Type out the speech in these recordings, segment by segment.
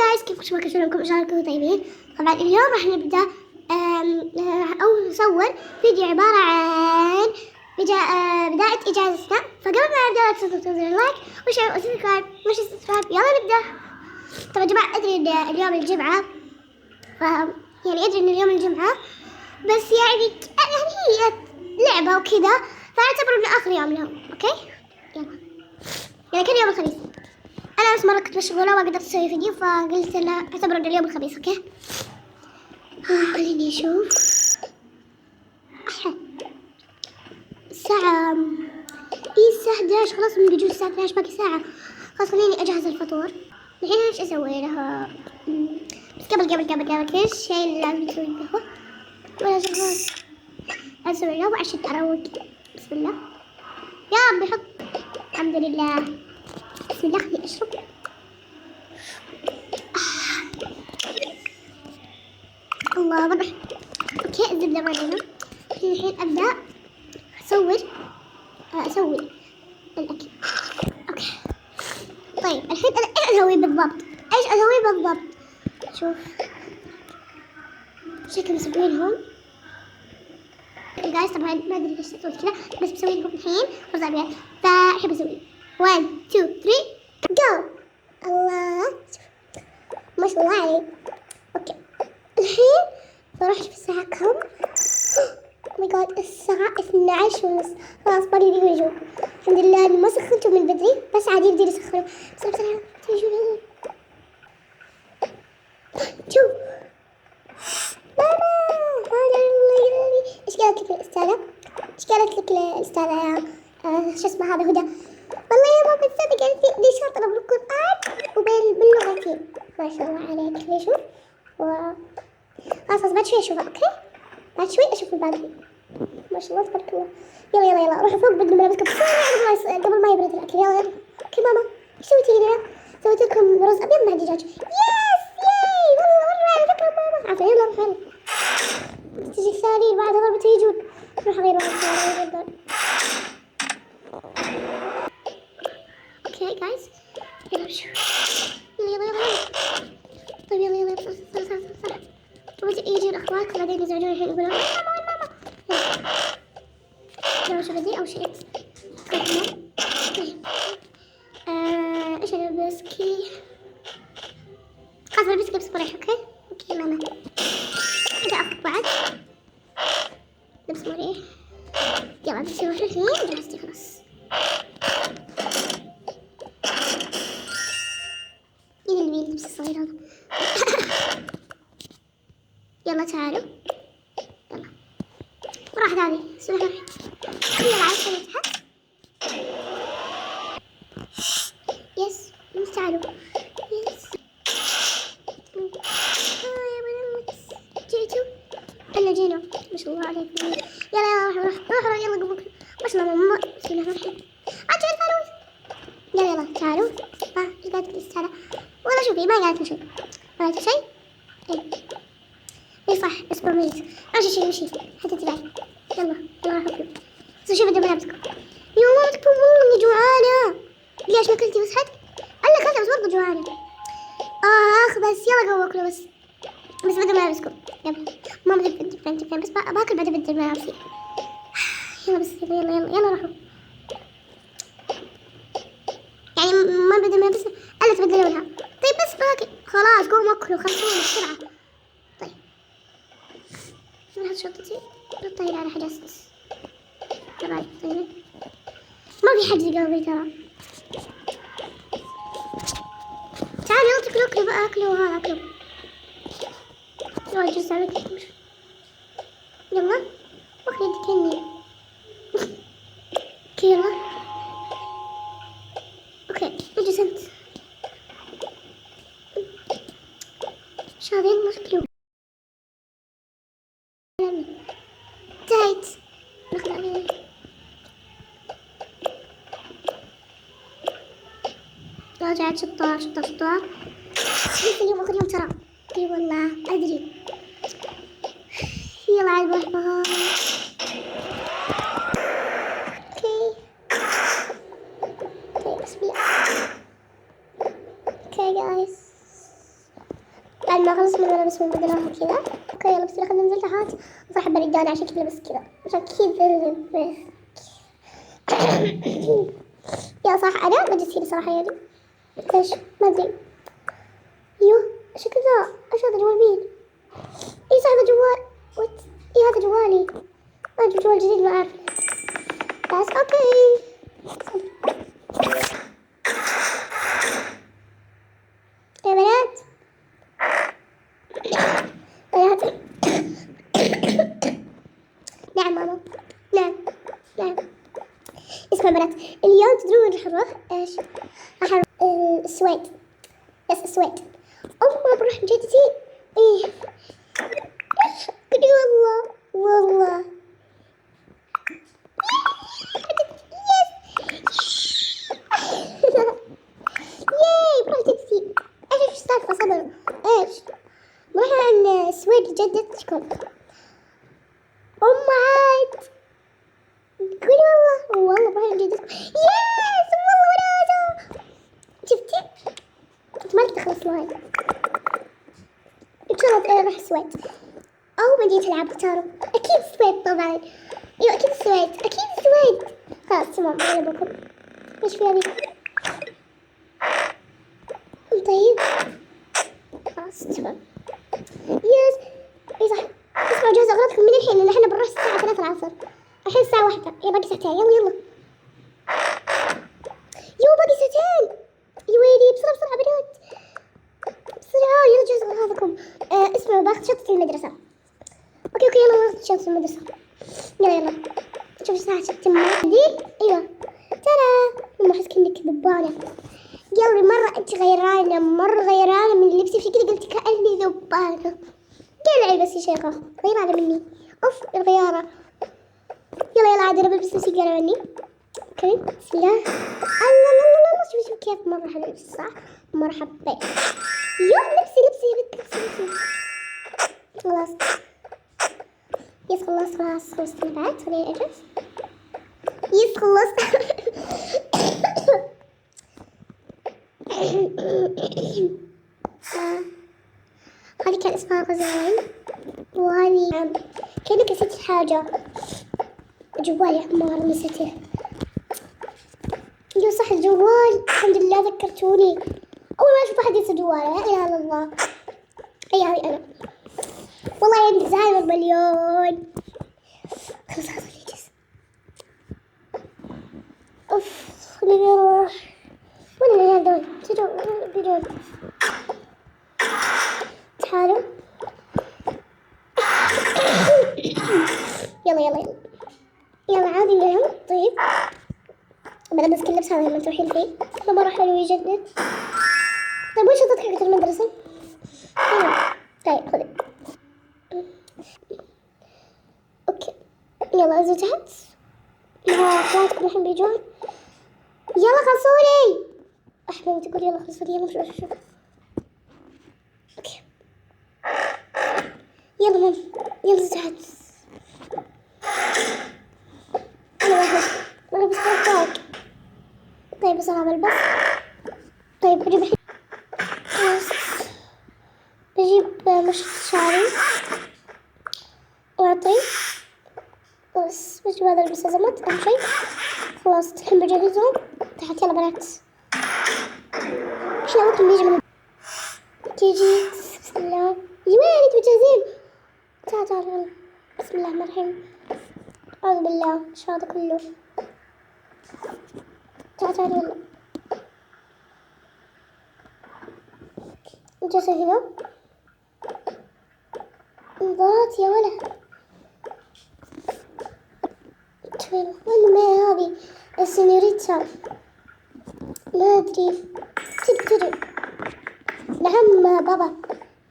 جايز كيف شبكة شلونكم؟ إن شاء الله تكونوا طيبين. طبعا اليوم راح نبدأ أو نصور فيديو عبارة عن بداية إجازتنا. فقبل ما نبدأ لا تنسوا تنزلوا لايك وشير وسبسكرايب. مش سبسكرايب، يلا نبدأ. طبعا يا جماعة أدري إن اليوم الجمعة، يعني أدري إن اليوم الجمعة، بس يعني هي لعبة وكذا، فاعتبروا إنه آخر يوم لهم. أوكي يلا، يعني كان يوم الخميس. أنا بس مرة كنت مشغولة وما قدرت أسوي فيديو، فقلت لا اعتبروا إنه اليوم الخميس. أوكي خليني أشوف. الساعة الساعة 11 خلاص، من بيجوز الساعة 12، باقي ساعة. خلاص خليني أجهز الفطور. الحين إيش أسوي لها؟ بس قبل كل شيء لازم نسوي القهوة. ولا جهاز أسوي القهوة عشان أروق. بسم الله يا رب يحط. الحمد لله. بسم الله خليني أشرب. الله مرة. اوكي الزبدة مالنا. الحين ابدأ اسوي الاكل. اوكي طيب الحين انا ايش اسوي بالضبط؟ شوف شكل مسوينهم جايز. طبعا ما ادري ليش اسوي كذا، بس بسوي لهم الحين رز ابيض. فاحب اسوي 1 2 3 جو. الله ما شاء الله عليك. اوكي الحين بروح في الساعة كم؟ او ماي جاد الساعة 12:30. خلاص باقي دقيقة ويجون. الحمد لله اني ما سخنتهم من بدري، بس عادي يبدي يسخنوا. بسرعة يجون. شوف ماما ايش قالت لك الأستاذة؟ شو اسمها هذا هدى؟ والله يا ماما تصدق قالت لي شرط انا بالقرآن وباللغتين. ما شاء الله عليك. خليني اشوف. خلاص بعد شوي اشوفها. اوكي بعد شوي اشوف الباقي. ما شاء الله تبارك الله. يلا روحوا فوق بدل ملابسكم بسرعة قبل ما يبرد الاكل. يلا اوكي ماما ايش سويتي لنا؟ سويت لكم رز ابيض مع دجاج. ياي والله مرة على فكرة ماما. عفوا يلا روح تجي الثاني بعد ضربة يجون. روح غير واحد. اوكي جايز يلا شوف. يلا طيب يلا صح. يجي الاخوات بعدين يزعجون الحين يقولون ماما. يلا شوف دي اول شيء. ايش البس كي؟ خلاص البس لبس مريح. اوكي ماما كذا اخذ بعد لبس مريح. يلا بس نروح الحين جهزتي خلاص. مين اللي اللبس الصغير هذا؟ يلا تعالوا يلا. وراح هذه سويها الحين. يلا عايشة تحت. يس تعالوا. يس يا بنات جيتوا. الا جينا ما شاء الله عليكم. يلا روح يلا قبل. ما شاء الله ماما. بسم الله الرحمن الرحيم. يلا تعالوا. ايش قالت لي السالة؟ والله شوفي ما قالت شيء. قالت شيء؟ ايه صح بس برميز. امشي حتى تبعي. يلا راح اكل. بس شوفي بدي ملابسكم. يا ماما تكون والله اني جوعانة. ليش ما كلتي بس حد؟ انا كلت بس برضه جوعانة. بس يلا قوموا اكلوا بس بدي ملابسكم. يلا ماما بدي فين بس باكل بعد بدي ملابسي. يلا بس يلا روحوا. يعني ما بدي ملابس الا تبدلونها. طيب بس باقي خلاص قوموا اكلوا خلصوني بسرعة. طيب نحط شنطتي نطير على حاجة أساس. طبعا طيب ما في حجز قلبي ترى. تعالوا يلا اكلوا بقى اكلوا. يلا جلس على كيف. يلا وخلي يدك يمين. اوكي يلا اوكي اجلس انت. شاذ يلا اكلوا. انتهيت. ناخذ عليه. رجعت شطار. اليوم اخر يوم ترى. اي والله ادري. يلا على البحر. اوكي بسم الله. اوكي جايز بعد ما خلص من الملابس ونبدلها كذا. اوكي يلا بس خلينا ننزل تحت. صراحة برجاني عشان كذا بس كذا عشان كذا بس. يا صح انا بجسيني صراحة يعني ايش ما ادري. يو شو كذا ايش هذا جوال مين؟ اي صح هذا جوال وات. اي هذا جوالي. ما جوال جديد ما اعرف بس اوكي. يا بنات بنات. نعم ماما نعم. اسمع بنات اليوم تدرون وين راح نروح؟ ايش؟ راح نروح السويد. بس السويد ما بروح جدتي. ايه والله ياي بروح جدتي. ايش السالفة صبر ايش؟ نروح عن السويد لجدتكم. عاد قولي والله بروح عن جدتكم. يس والله وناسة. شفتي؟ انت ما تخلص لاين. ان شاء الله نروح السويد او مدينة العاب تارو. اكيد السويد طبعا. ايوه اكيد السويد. خلاص تمام انا بكم. ايش في هذه؟ طيب خلاص تمام. يس اي صح. اسمعوا جهزوا اغراضكم من الحين لان احنا بنروح الساعة 3 العصر. الحين الساعة 1 يا باقي ساعتين. يلا باقي ساعتين. يا ويلي بسرعة بنات بسرعة. يلا جهزوا اغراضكم. اسمعوا باخذ شنطة المدرسة. اوكي يلا ناخذ شنطة المدرسة. يلا شوف الساعة 6 دي. ايوه ترى ما احس كأنك ذبانة. قلبي مرة انت غيرانة من لبسي في كذا قلت كأني ذبانة. قلعي بس يا شيخة غيرانة مني. اوف الغيارة. يلا عاد انا بلبس نفسي قلعة مني. اوكي بسم الله. الله شوف كيف مرة حلو اللبس صح؟ مرة حبيت. لبسي خلاص. يس خلصت بعد خليني اجلس. يس خلصت. هذه كان اسمها غزالين وهذه كأنك نسيت حاجة. جوالي حمار نسيته. يو صح الجوال الحمد لله ذكرتوني. أول ما أشوف أحد ينسى جواله لا إله إلا الله. أي هذه أنا والله عندي زهايمر مليون. خلاص جلس. أوف خليني أروح. وين العيال دول؟ بدون تعالوا. يلا عادي لهم. طيب بلبس كل لبس هذا اللي تروحين فيه. مرة حلو يجنن. طيب وش شنطتك حقت المدرسة؟ طيب خذي. اوكي يلا انزل تحت مع اخواتكم الحين بيجون. يلا خلصوني. احمد تقول يلا خلصوني. يلا شوف اوكي يلا انزل تحت. انا بس خلاص. طيب بسرعة بلبس. طيب بجيب الحين بجيب مشط شعري واعطي بس بجيب هذا البس زمت اهم شي. خلاص الحين بجهزهم تحت. يلا بنات احنا ممكن نيجي من تيجي. بسم الله. وين انتوا جاهزين؟ تعال يلا. بسم الله الرحمن الرحيم. اعوذ بالله ايش هذا كله. تعال يلا جلسة هنا. نظارات يا ولد. وين ما هذه السينيوريتا ما ادري. تجي نعم بابا.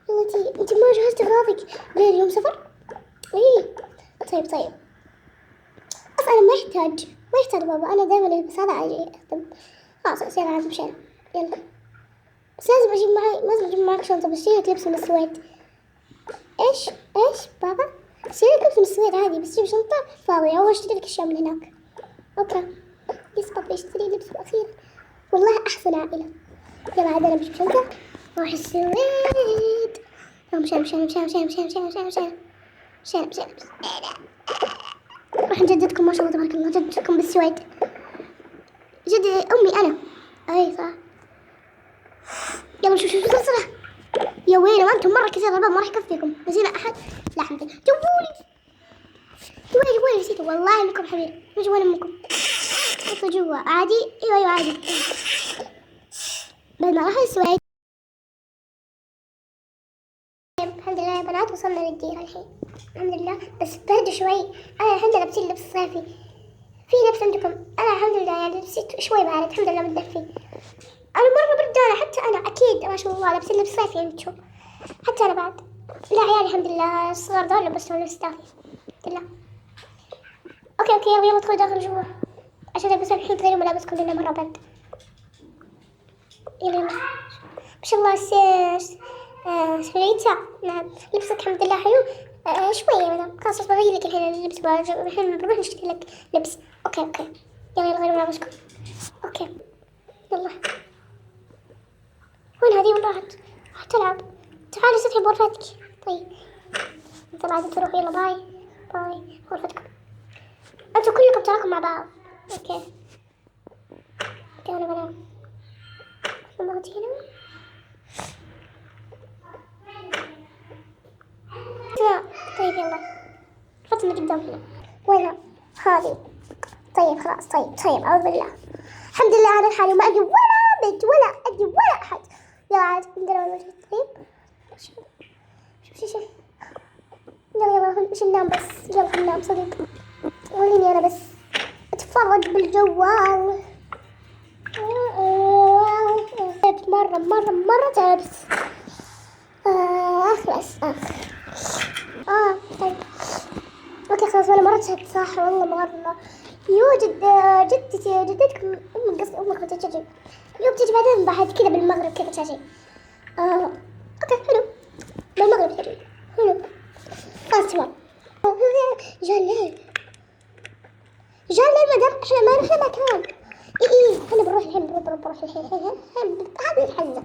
يلا انتي ما جهزت اغراضك غير يوم سفر؟ ايه طيب بس انا ما يحتاج بابا. انا دائما البس هذا اجي اخدم. خلاص يلا عاد مشينا. يلا بس لازم اجيب معك شنطة بشتري لبس من السويد. ايش بابا؟ اشتري لك لبس من السويد عادي بس جيب شنطة فاضية او اشتري لك اشياء من هناك. اوكي يس بابا اشتري لبس الاخير. والله احسن عائلة. يلا عاد انا بجيب شنطة واروح السويد. روح جدتكم ما شاء الله تبارك الله، جدتكم بالسويد، جد أمي أنا. أي صح. يلا شوف بسرعة. يا ويلي ما أنتم مرة كثير الباب ما راح يكفيكم. نسينا أحد؟ لا الحمد لله. جوالي نسيته والله إنكم حبيبي. جوال أمكم. حطوا جوا عادي. أيوة عادي. بعد ما راح السويد. الحمد لله يا بنات وصلنا للديرة الحين. الحمد لله بس برد شوي. أنا الحمد لله لابسين لبس صيفي. في لبس عندكم؟ أنا الحمد لله يعني لبسيت شوي بارد الحمد لله متدفي. أنا مرة بردانة حتى أنا أكيد ما شاء الله لابسين لبس صيفي أنتم. حتى أنا بعد. لا عيالي الحمد لله الصغار دول لبسوا لبس دافي. الحمد لله. أوكي يلا ادخلوا داخل جوا عشان تلبسوا الحين تغيروا ملابسكم لأنه مرة برد. يلا ما شاء الله سفريتا. نعم لبسك الحمد لله حلو. شوية مثلا خلاص بغير لك الحين اللبس. الحين بروح نشتري لك لبس. أوكي يلا غيروا ملابسكم. أوكي يلا. وين هذه وين راحت تلعب؟ تعالي سطحي بغرفتك. طيب انت لازم تروح. يلا باي غرفتكم. انتوا كلكم تراكم مع بعض. اوكي انا بنام. مرتي هنا. طيب يلا غرفتنا قدام هنا. وين هذه؟ طيب خلاص. طيب أعوذ بالله. الحمد لله أنا لحالي ما أدري ولا بنت ولا أدري ولا أحد. يلا عاد عندنا الوجه. طيب شوف يلا مش ننام بس. يلا ننام صديق. وليني أنا بس أتفرج بالجوال. تعبت مرة تعبت. خلاص طيب اوكي خلاص. وانا مرة تعبت صح والله مرة. جدتكم امك بتجي اليوم بتجي بعدين بعد كذا بالمغرب كذا تجي. اوكي حلو بالمغرب تجي حلو خلاص تمام. جاء الليل ما دام احنا ما رحنا مكان. احنا بنروح الحين بنروح الحين هذه الحزة.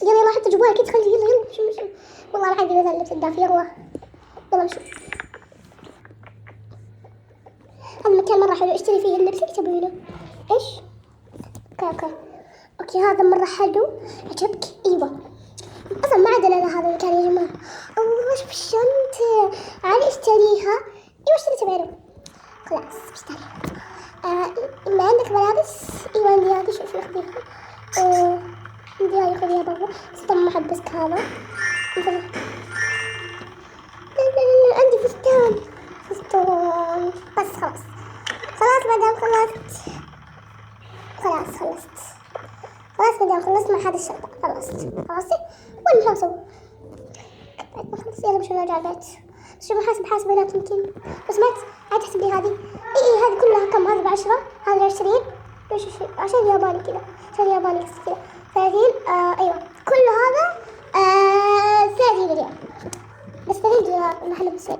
يلا حتى جوالك كده خلي. يلا شو والله انا عندي مثلا اللبس الدافي. يلا نشوف. هذا المكان مرة حلو اشتري فيه اللبس اللي تبونه. ايش؟ اوكي هذا مرة حلو عجبك؟ ايوه اصلا ما عندنا هذا المكان يا جماعة. الله شوف الشنطة عالي اشتريها. ايوه اشتريتها بعينه. خلاص بشتريها. ما عندك ملابس؟ ايوه عندي هذه. شوفي خذيها. عندي هاي خذيها برا. بس طبعا ما حلبسك هذا. لا عندي فستان. بس خلاص مدام خلصت مدام خلصت مع هذا الشنطة. خلصتي وين نسوي؟ خلص يلا مش نرجع البيت. بس شوفوا حاسب هناك يمكن. بس ما عاد تحسب لي هذه. هذه كلها كم؟ هذه ب10 هذه 20. عشان ياباني كذا كذا 30. ايوه كل هذا 30 ريال. بس 30 دولار محل بالسويد.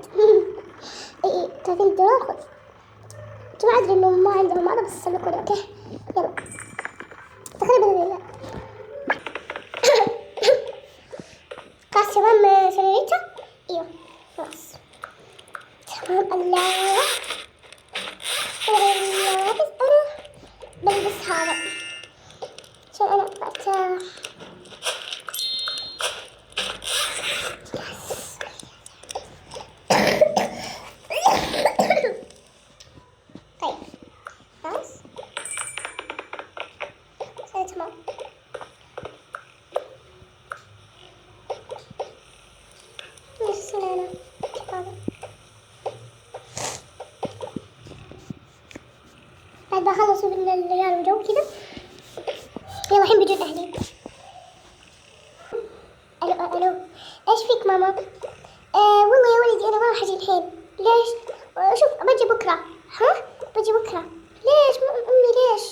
30 دولار خذ. ما ادري انه ما عندهم هذا بس سلكوا لي. اوكي يلا تقريبا خلاص تمام سريرتها. ايوه خلاص تمام. الله بس انا بلبس هذا عشان انا برتاح. طيب خلاص تمام. بعد ما خلصوا من العيال وجو كذا يلا الحين بيجون اهلي. الو ايش فيك ماما؟ والله يا ولدي انا ما راح اجي الحين. ليش؟ شوف بجي بكره. بجي بكره. ليش امي ليش؟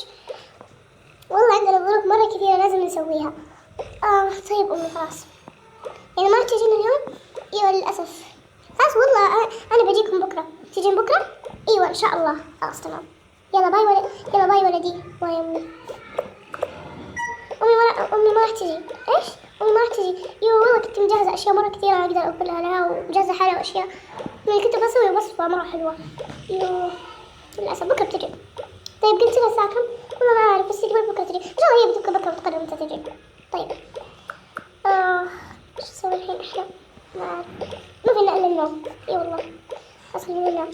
والله عندنا ظروف مره كثيره لازم نسويها. طيب امي خلاص يعني ما تجين اليوم؟ ايوه للاسف. خلاص والله انا بجيكم بكره. تجين بكره؟ ايوه ان شاء الله. خلاص تمام. يلا باي ولدي. باي امي. امي ما راح تجي. ايش؟ امي ما راح تجي. يو والله كنت مجهزة اشياء مرة كثيرة ما اقدر اقولها لها، ومجهزة حالة واشياء يعني كنت بسوي وصفة مرة حلوة. يو للأسف بكرة بتجي. طيب قلت لها الساعة كم؟ والله ما أعرف بس قبل بكرة تجي، إن شاء الله هي بكرة بتقرر متى تجي. طيب إيش نسوي الحين إحنا؟ ما أعرف، ما فينا إلا النوم. إي والله أصل من النوم.